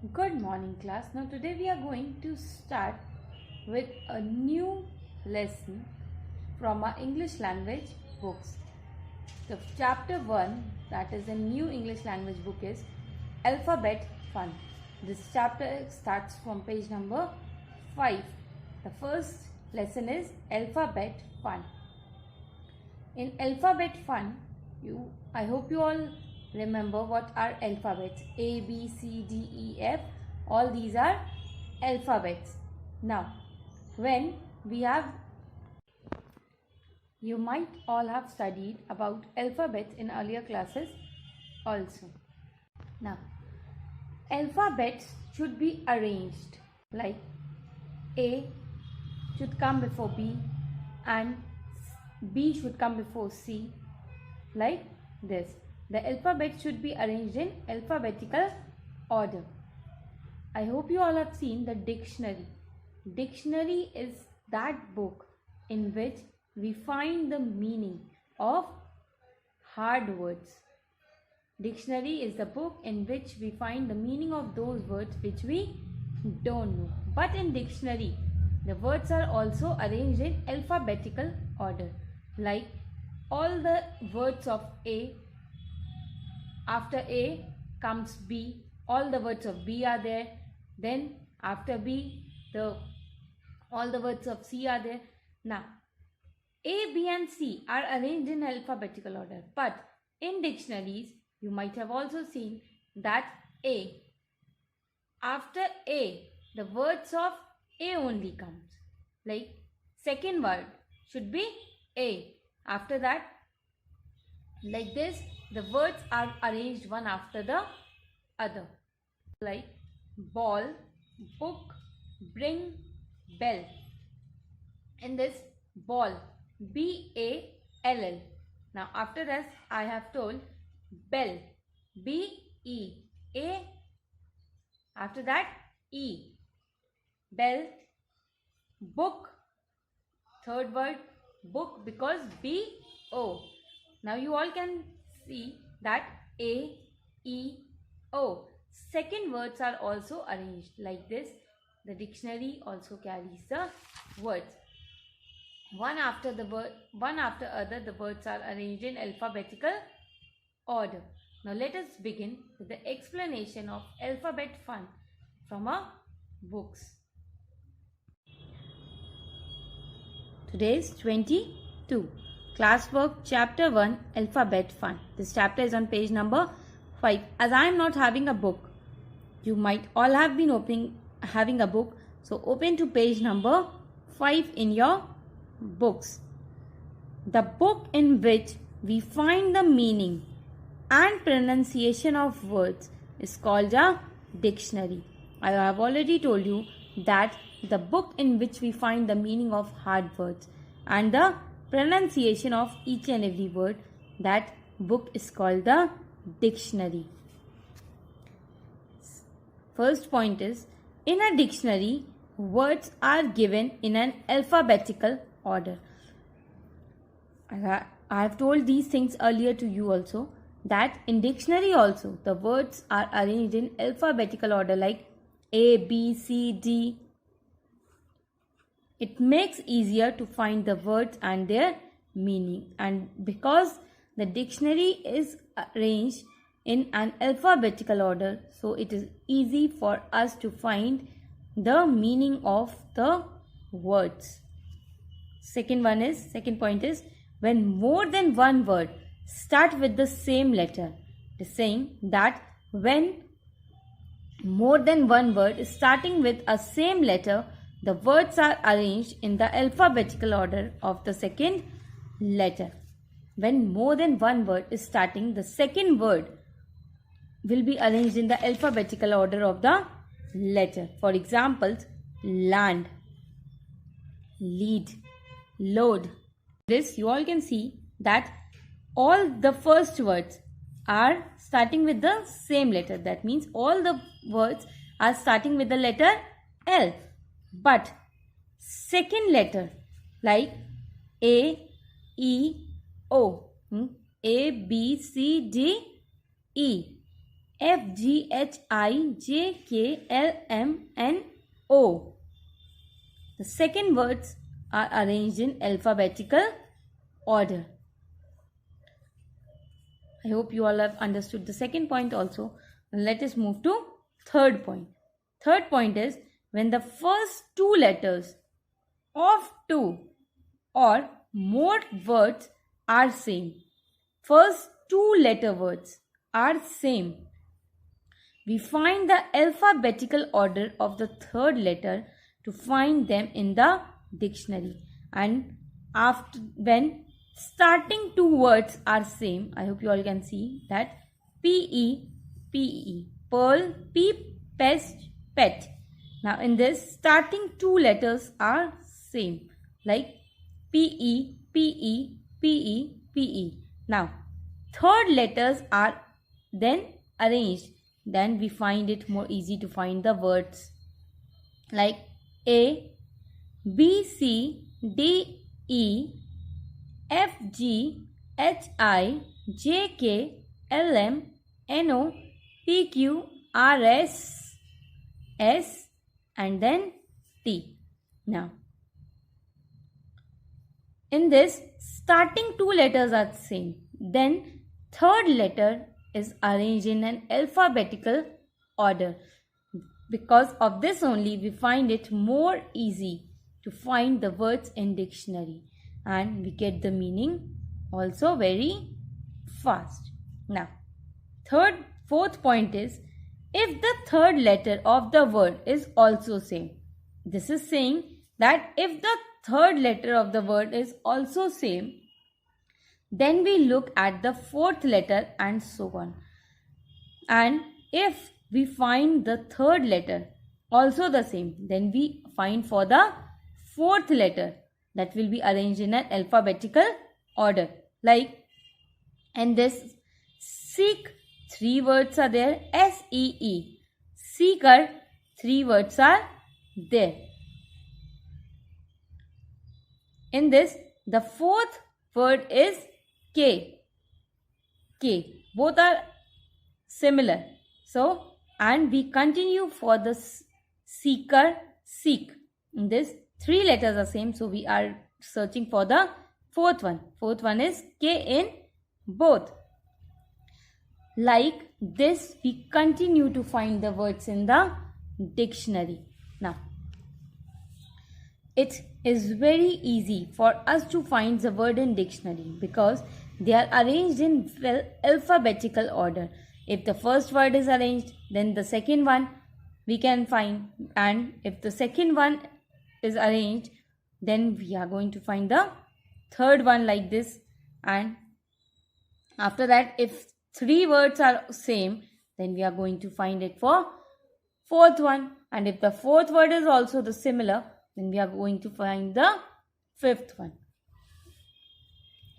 Good morning, class. Now, today we are going to start with a new lesson from our English language books. The chapter 1, that is a new English language book, is Alphabet Fun. This chapter starts from page number 5. The first lesson is Alphabet Fun. In Alphabet Fun, I hope you all remember what are alphabets. A, B, C, D, E, F. All these are alphabets. Now, you might all have studied about alphabets in earlier classes also. Now, alphabets should be arranged like A should come before B and B should come before C, like this. The alphabet should be arranged in alphabetical order. I hope you all have seen the dictionary. Dictionary is that book in which we find the meaning of hard words. Dictionary is the book in which we find the meaning of those words which we don't know. But in dictionary, the words are also arranged in alphabetical order. Like all the words of A, after A comes B, all the words of B are there. Then after B, all the words of C are there. Now, A, B and C are arranged in alphabetical order. But in dictionaries, you might have also seen that A, after A, the words of A only comes. Like second word should be A. After that, like this, the words are arranged one after the other. Like ball, book, bring, bell. In this ball, B-A-L-L. Now after this, I have told bell, B-E-A. After that, E. Bell, book, third word, book, because B-O. Now you all can see that A, E, O. Second words are also arranged like this. The dictionary also carries the words. One after other, the words are arranged in alphabetical order. Now let us begin with the explanation of Alphabet Fun from our books. Today is 22. Classwork Chapter 1 Alphabet Fun. This chapter is on page number 5. As I am not having a book, you might all have been having a book. So open to page number 5 in your books. The book in which we find the meaning and pronunciation of words is called a dictionary. I have already told you that the book in which we find the meaning of hard words and the pronunciation of each and every word, that book is called the dictionary. First point is, in a dictionary, words are given in an alphabetical order. I have told these things earlier to you also, that in dictionary also the words are arranged in alphabetical order like A, B, C, D. It makes easier to find the words and their meaning, and because the dictionary is arranged in an alphabetical order, so it is easy for us to find the meaning of the words. Second point is, when more than one word start with the same letter. It is saying that when more than one word is starting with a same letter, the words are arranged in the alphabetical order of the second letter. When more than one word is starting, the second word will be arranged in the alphabetical order of the letter. For examples, land, lead, load. This you all can see that all the first words are starting with the same letter. That means all the words are starting with the letter L. But second letter like A, E, O, A, B, C, D, E. F, G, H, I, J, K, L, M, N, O. The second words are arranged in alphabetical order. I hope you all have understood the second point also. Let us move to third point. Third point is when the first two letters of two or more words are same. First two letter words are same. We find the alphabetical order of the third letter to find them in the dictionary. And after when starting two words are same, I hope you all can see that P-E, P-E, pearl, peep, pest, pet. Now in this starting two letters are same like P-E, P-E, P-E, P-E. Now third letters are then arranged. Then we find it more easy to find the words like A, B, C, D, E, F, G, H, I, J, K, L, M, N, O, P, Q, R, S, S, and then T. Now, in this, starting two letters are the same. Then, third letter is arranged in an alphabetical order. Because of this only, we find it more easy to find the words in dictionary. And we get the meaning also very fast. Now, fourth point is, if the third letter of the word is also same. This is saying that if the third letter of the word is also same, then we look at the fourth letter and so on. And if we find the third letter also the same, then we find for the fourth letter that will be arranged in an alphabetical order. Like in this seek, three words are there, S-E-E. Seeker, three words are there. In this, the fourth word is K. K. Both are similar. So, and we continue for the seeker, seek. In this, three letters are same. So, we are searching for the fourth one. Fourth one is K in both. Like this, we continue to find the words in the dictionary. Now, it is very easy for us to find the word in dictionary because they are arranged in alphabetical order. If the first word is arranged, then the second one we can find, and if the second one is arranged, then we are going to find the third one like this. And after that, if three words are same, then we are going to find it for fourth one. And if the fourth word is also the similar, then we are going to find the fifth one.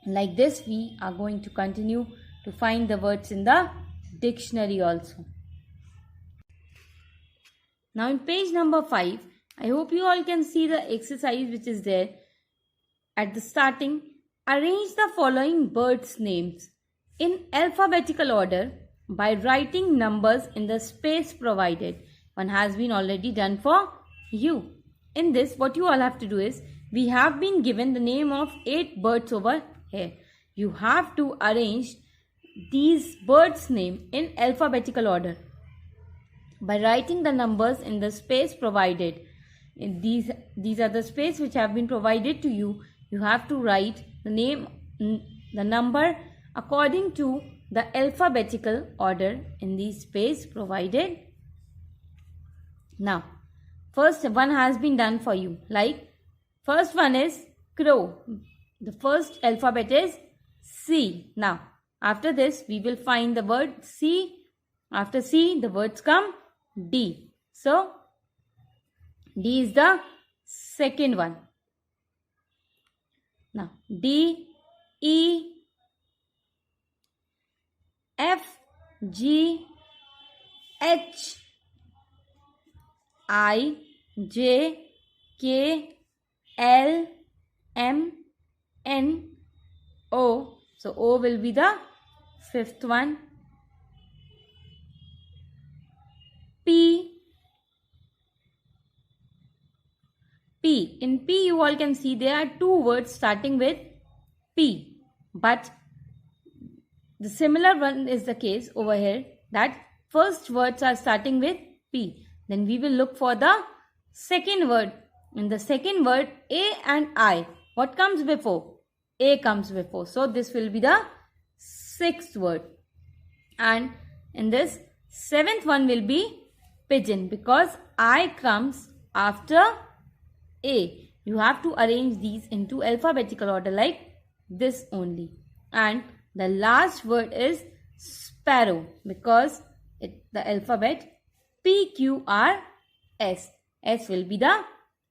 Like this, we are going to continue to find the words in the dictionary also. Now in page number 5, I hope you all can see the exercise which is there. At the starting, arrange the following birds' names in alphabetical order by writing numbers in the space provided. One has been already done for you. In this, what you all have to do is, we have been given the name of 8 birds over here. You have to arrange these birds' name in alphabetical order by writing the numbers in the space provided. These are the space which have been provided to you. You have to write the name, the number according to the alphabetical order in the space provided. Now, first one has been done for you. Like, first one is crow. The first alphabet is C. Now, after this, we will find the word C. After C, the words come D. So, D is the second one. Now, D, E, F, G, H, I, J, K, L, M, N, O. So, O will be the fifth one. P. In P, you all can see there are two words starting with P. But the similar one is the case over here, that first words are starting with P. Then we will look for the second word. In the second word, A and I. What comes before? A comes before. So this will be the sixth word. And in this seventh one will be pigeon, because I comes after A. You have to arrange these into alphabetical order like this only. And the last word is sparrow, because the alphabet PQRS. S will be the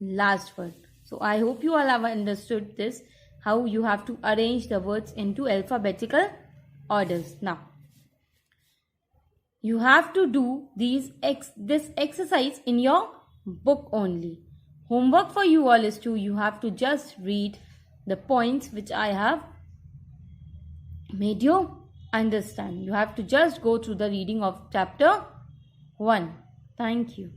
last word. So I hope you all have understood this, how you have to arrange the words into alphabetical orders. Now, you have to do this exercise in your book only. Homework for you all is you have to just read the points which I have made you understand. You have to just go through the reading of chapter 1. Thank you.